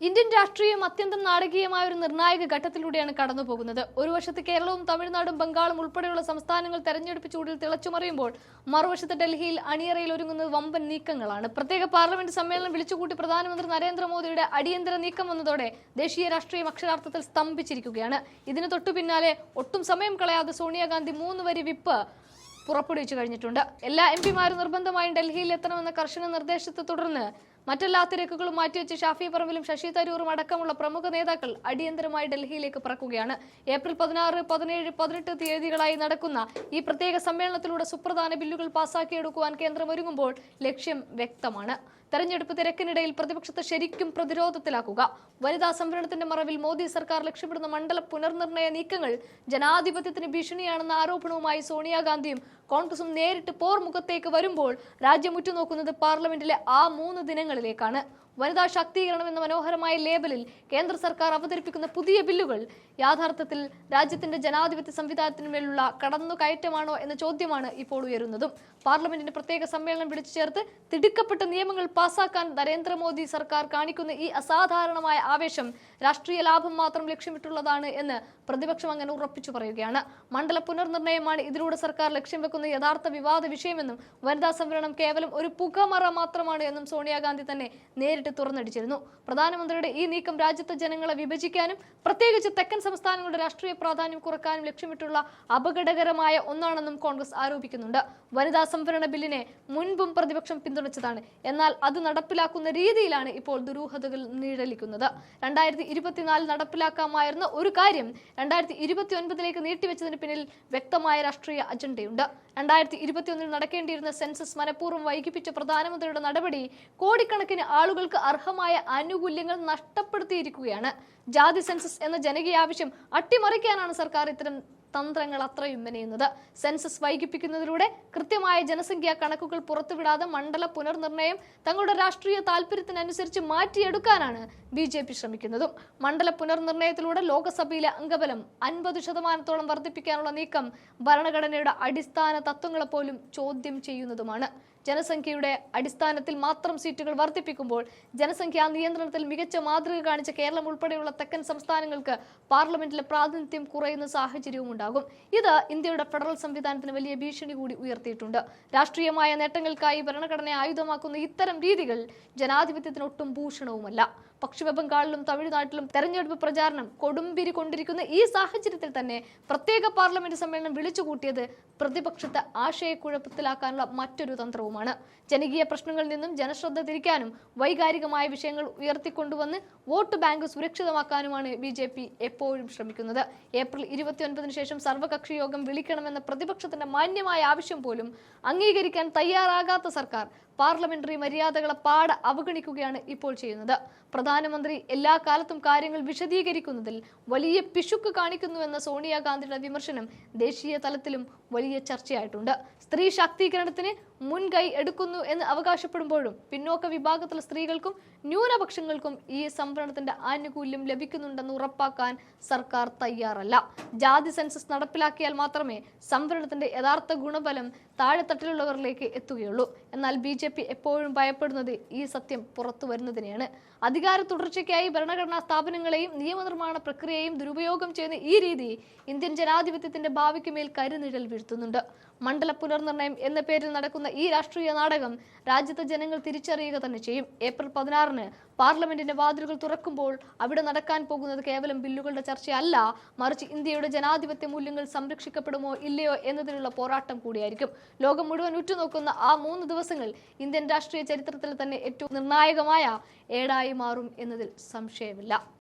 Indian രാഷ്ട്രീയം അത്യന്തം നാടകീയമായ ഒരു നിർണായക ഘട്ടത്തിലൂടെയാണ് കടന്നുപോകുന്നത്. ഒരു വശത്ത് കേരളവും തമിഴ്നാടും ബംഗാളും ഉൾപ്പെടെയുള്ള സംസ്ഥാനങ്ങൾ തെരഞ്ഞെടുപ്പ് ചൂടിൽ തിളച്ചുമറിയുമ്പോൾ മറുവശത്ത് ഡൽഹിയിൽ അണിയറയിൽ ഒരുങ്ങുന്നത് വമ്പൻ നീക്കങ്ങളാണ്. പ്രത്യേക പാർലമെന്റ് സമ്മേളനം വിളിച്ചുകൂട്ടി പ്രധാനമന്ത്രി നരേന്ദ്രമോദിയുടെ അടിയന്തര നീക്കം വന്നതോടെ ദേശീയ രാഷ്ട്രീയം അക്ഷരാർത്ഥത്തിൽ സ്തംഭിച്ചിരിക്കുകയാണ്. ഇതിന് തൊട്ടു പിന്നാലെ ഒട്ടും സമയം കളയാതെ സോണിയാഗാന്ധി 3 വരി വിപ്പ് പുറപ്പെടുവിച്ചു കഴിഞ്ഞിട്ടുണ്ട്. എല്ലാ എംപിമാരും നിർബന്ധമായും ഡൽഹിയിൽ എത്തണമെന്ന കർശന നിർദ്ദേശത്തെ തുടർന്ന് മറ്റെല്ലാ തിരക്കുകളും മാറ്റിവെച്ച് ഷാഫി പറമ്പിലും ശശി തരൂറും അടക്കമുള്ള പ്രമുഖ നേതാക്കൾ അടിയന്തരമായി ഡൽഹിയിലേക്ക് പറക്കുകയാണ്. ഏപ്രിൽ 16, 17, 18 തീയതികളായി നടക്കുന്ന ഈ പ്രത്യേക സമ്മേളനത്തിലൂടെ സുപ്രധാന ബില്ലുകൾ പാസാക്കിയെടുക്കുവാൻ കേന്ദ്രം ഒരുങ്ങുമ്പോൾ ലക്ഷ്യം വ്യക്തമാണ്. തെരഞ്ഞെടുപ്പ് തിരക്കിനിടയിൽ പ്രതിപക്ഷത്തെ ശരിക്കും പ്രതിരോധത്തിലാക്കുക. വനിതാ സംവരണത്തിന്റെ മറവിൽ മോദി സർക്കാർ ലക്ഷ്യമിടുന്ന മണ്ഡല പുനർനിർണയ നീക്കങ്ങൾ ജനാധിപത്യത്തിന് ഭീഷണിയാണെന്ന ആരോപണവുമായി സോണിയാഗാന്ധിയും കോൺഗ്രസും നേരിട്ട് പോർമുഖത്തേക്ക് വരുമ്പോൾ രാജ്യം ഉറ്റുനോക്കുന്നത് പാർലമെന്റിലെ ആ 3 ദിനങ്ങളിലേക്കാണ്. വനിതാ ശാക്തീകരണം എന്ന മനോഹരമായ ലേബലിൽ കേന്ദ്ര സർക്കാർ അവതരിപ്പിക്കുന്ന പുതിയ ബില്ലുകൾ യാഥാർത്ഥ്യത്തിൽ രാജ്യത്തിന്റെ ജനാധിപത്യ സംവിധാനത്തിന്മേലുള്ള കടന്നുകയറ്റമാണോ എന്ന ചോദ്യമാണ് ഇപ്പോൾ ഉയരുന്നതും. പാർലമെന്റിന്റെ പ്രത്യേക സമ്മേളനം വിളിച്ചു ചേർത്ത് തിടുക്കപ്പെട്ട നിയമങ്ങൾ പാസാക്കാൻ നരേന്ദ്രമോദി സർക്കാർ കാണിക്കുന്ന ഈ അസാധാരണമായ ആവേശം രാഷ്ട്രീയ ലാഭം മാത്രം ലക്ഷ്യമിട്ടുള്ളതാണ് എന്ന് പ്രതിപക്ഷം അങ്ങനെ ഉറപ്പിച്ചു പറയുകയാണ്. മണ്ഡല പുനർനിർണയമാണ് ഇതിലൂടെ സർക്കാർ ലക്ഷ്യം വെക്കുന്ന യഥാർത്ഥ വിവാദ വിഷയമെന്നും വനിതാ സംവരണം കേവലം ഒരു പുകമറ മാത്രമാണ് എന്നും സോണിയാഗാന്ധി തന്നെ നേരിട്ട് തുറന്നടിച്ചിരുന്നു. പ്രധാനമന്ത്രിയുടെ ഈ നീക്കം രാജ്യത്തെ ജനങ്ങളെ വിഭജിക്കാനും പ്രത്യേകിച്ച് തെക്കൻ സംസ്ഥാനങ്ങളുടെ രാഷ്ട്രീയ പ്രാധാന്യം കുറക്കാനും ലക്ഷ്യമിട്ടുള്ള അപകടകരമായ ഒന്നാണെന്നും കോൺഗ്രസ് ആരോപിക്കുന്നുണ്ട്. വനിതാ സംവരണ ബില്ലിനെ മുൻപും പ്രതിപക്ഷം പിന്തുണച്ചതാണ്. എന്നാൽ അത് നടപ്പിലാക്കുന്ന രീതിയിലാണ് ഇപ്പോൾ ദുരൂഹതകൾ നീഴലിക്കുന്നത്. 2024 നടപ്പിലാക്കാമായിരുന്ന ഒരു കാര്യം 2029 നീട്ടിവെച്ചതിന് പിന്നിൽ വ്യക്തമായ രാഷ്ട്രീയ അജണ്ടയുണ്ട്. 2021 നടക്കേണ്ടിയിരുന്ന സെൻസസ് മനഃപൂർവ്വം വൈകിപ്പിച്ച പ്രധാനമന്ത്രിയുടെ നടപടി കോടിക്കണക്കിന് ആളുകൾക്ക് അർഹമായ ആനുകൂല്യങ്ങൾ നഷ്ടപ്പെടുത്തിയിരിക്കുകയാണ്. ജാതി സെൻസസ് എന്ന ജനകീയ ആവശ്യം അട്ടിമറിക്കാനാണ് സർക്കാർ ഇത്തരം തന്ത്രങ്ങൾ അത്രയും മെനയുന്നത്. സെൻസസ് വൈകിപ്പിക്കുന്നതിലൂടെ കൃത്യമായ ജനസംഖ്യാ കണക്കുകൾ പുറത്തുവിടാതെ മണ്ഡല പുനർനിർണയം തങ്ങളുടെ രാഷ്ട്രീയ താല്പര്യത്തിനനുസരിച്ച് മാറ്റിയെടുക്കാനാണ് BJP ശ്രമിക്കുന്നതും. മണ്ഡല പുനർനിർണയത്തിലൂടെ ലോകസഭയിലെ അംഗബലം 50% വർദ്ധിപ്പിക്കാനുള്ള നീക്കം ഭരണഘടനയുടെ അടിസ്ഥാന തത്വങ്ങളെ പോലും ചോദ്യം ചെയ്യുന്നതുമാണ്. ജനസംഖ്യയുടെ അടിസ്ഥാനത്തിൽ മാത്രം സീറ്റുകൾ വർദ്ധിപ്പിക്കുമ്പോൾ ജനസംഖ്യാ നിയന്ത്രണത്തിൽ മികച്ച മാതൃക കാണിച്ച കേരളം ഉൾപ്പെടെയുള്ള തെക്കൻ സംസ്ഥാനങ്ങൾക്ക് പാർലമെന്റിലെ പ്രാതിനിധ്യം കുറയുന്ന സാഹചര്യവും ഉണ്ടാകും. ഇത് ഇന്ത്യയുടെ ഫെഡറൽ സംവിധാനത്തിന് വലിയ ഭീഷണി കൂടി ഉയർത്തിയിട്ടുണ്ട്. രാഷ്ട്രീയമായ നേട്ടങ്ങൾക്കായി ഭരണഘടനയെ ആയുധമാക്കുന്ന ഇത്തരം രീതികൾ ജനാധിപത്യത്തിന് ഒട്ടും ഭൂഷണവുമല്ല. പശ്ചിമ ബംഗാളിലും തമിഴ്നാട്ടിലും തെരഞ്ഞെടുപ്പ് പ്രചാരണം കൊടുമ്പിരി കൊണ്ടിരിക്കുന്ന ഈ സാഹചര്യത്തിൽ തന്നെ പ്രത്യേക പാർലമെന്റ് സമ്മേളനം വിളിച്ചുകൂട്ടിയത് പ്രതിപക്ഷത്തെ ആശയക്കുഴപ്പത്തിലാക്കാനുള്ള മറ്റൊരു തന്ത്രവുമാണ്. ജനകീയ പ്രശ്നങ്ങളിൽ നിന്നും ജനശ്രദ്ധ തിരിക്കാനും വൈകാരികമായ വിഷയങ്ങൾ ഉയർത്തിക്കൊണ്ടുവന്ന് വോട്ട് ബാങ്ക് സുരക്ഷിതമാക്കാനുമാണ് BJP എപ്പോഴും ശ്രമിക്കുന്നത്. ഏപ്രിൽ 29 ശേഷം സർവകക്ഷി യോഗം വിളിക്കണമെന്ന പ്രതിപക്ഷത്തിന്റെ മാന്യമായ ആവശ്യം പോലും അംഗീകരിക്കാൻ തയ്യാറാകാത്ത സർക്കാർ പാർലമെന്ററി മര്യാദകളെ പാടെ അവഗണിക്കുകയാണ് ഇപ്പോൾ ചെയ്യുന്നത്. പ്രധാനമന്ത്രി എല്ലാ കാലത്തും കാര്യങ്ങൾ വിശദീകരിക്കുന്നതിൽ വലിയ പിശുക്ക് കാണിക്കുന്നുവെന്ന സോണിയാഗാന്ധിയുടെ വിമർശനം ദേശീയ തലത്തിലും വലിയ ചർച്ചയായിട്ടുണ്ട്. സ്ത്രീ ശാക്തീകരണത്തിന് മുൻകൈ എടുക്കുന്നു എന്ന് അവകാശപ്പെടുമ്പോഴും പിന്നോക്ക വിഭാഗത്തിലെ സ്ത്രീകൾക്കും ന്യൂനപക്ഷങ്ങൾക്കും ഈ സംവരണത്തിന്റെ ആനുകൂല്യം ലഭിക്കുന്നുണ്ടെന്ന് ഉറപ്പാക്കാൻ സർക്കാർ തയ്യാറല്ല. ജാതി സെൻസസ് നടപ്പിലാക്കിയാൽ മാത്രമേ സംവരണത്തിന്റെ യഥാർത്ഥ ഗുണഫലം താഴെത്തട്ടിലുള്ളവരിലേക്ക് എത്തുകയുള്ളൂ. എന്നാൽ BJP എപ്പോഴും ഭയപ്പെടുന്നത് ഈ സത്യം പുറത്തു വരുന്നതിനെയാണ്. അധികാര തുടർച്ചയ്ക്കായി ഭരണഘടനാ സ്ഥാപനങ്ങളെയും നിയമനിർമ്മാണ പ്രക്രിയയെയും ദുരുപയോഗം ചെയ്യുന്ന ഈ രീതി ഇന്ത്യൻ ജനാധിപത്യത്തിന്റെ ഭാവിക്ക് മേൽ കരുനിഴൽ വീഴ്ത്തുന്നുണ്ട്. മണ്ഡല പുനർനിർണയം എന്ന പേരിൽ നടക്കുന്ന ഈ രാഷ്ട്രീയ നാടകം രാജ്യത്തെ ജനങ്ങൾ തിരിച്ചറിയുക തന്നെ ചെയ്യും. ഏപ്രിൽ 16 പാർലമെന്റിന്റെ വാതിലുകൾ തുറക്കുമ്പോൾ അവിടെ നടക്കാൻ പോകുന്നത് കേവലം ബില്ലുകളുടെ ചർച്ചയല്ല, മറിച്ച് ഇന്ത്യയുടെ ജനാധിപത്യ മൂല്യങ്ങൾ സംരക്ഷിക്കപ്പെടുമോ ഇല്ലയോ എന്നതിനുള്ള പോരാട്ടം കൂടിയായിരിക്കും. ലോകം മുഴുവൻ ഉറ്റുനോക്കുന്ന ആ 3 ദിവസങ്ങൾ ഇന്ത്യൻ രാഷ്ട്രീയ ചരിത്രത്തിൽ തന്നെ ഏറ്റവും നിർണായകമായ ഏടായി മാറും എന്നതിൽ സംശയമില്ല.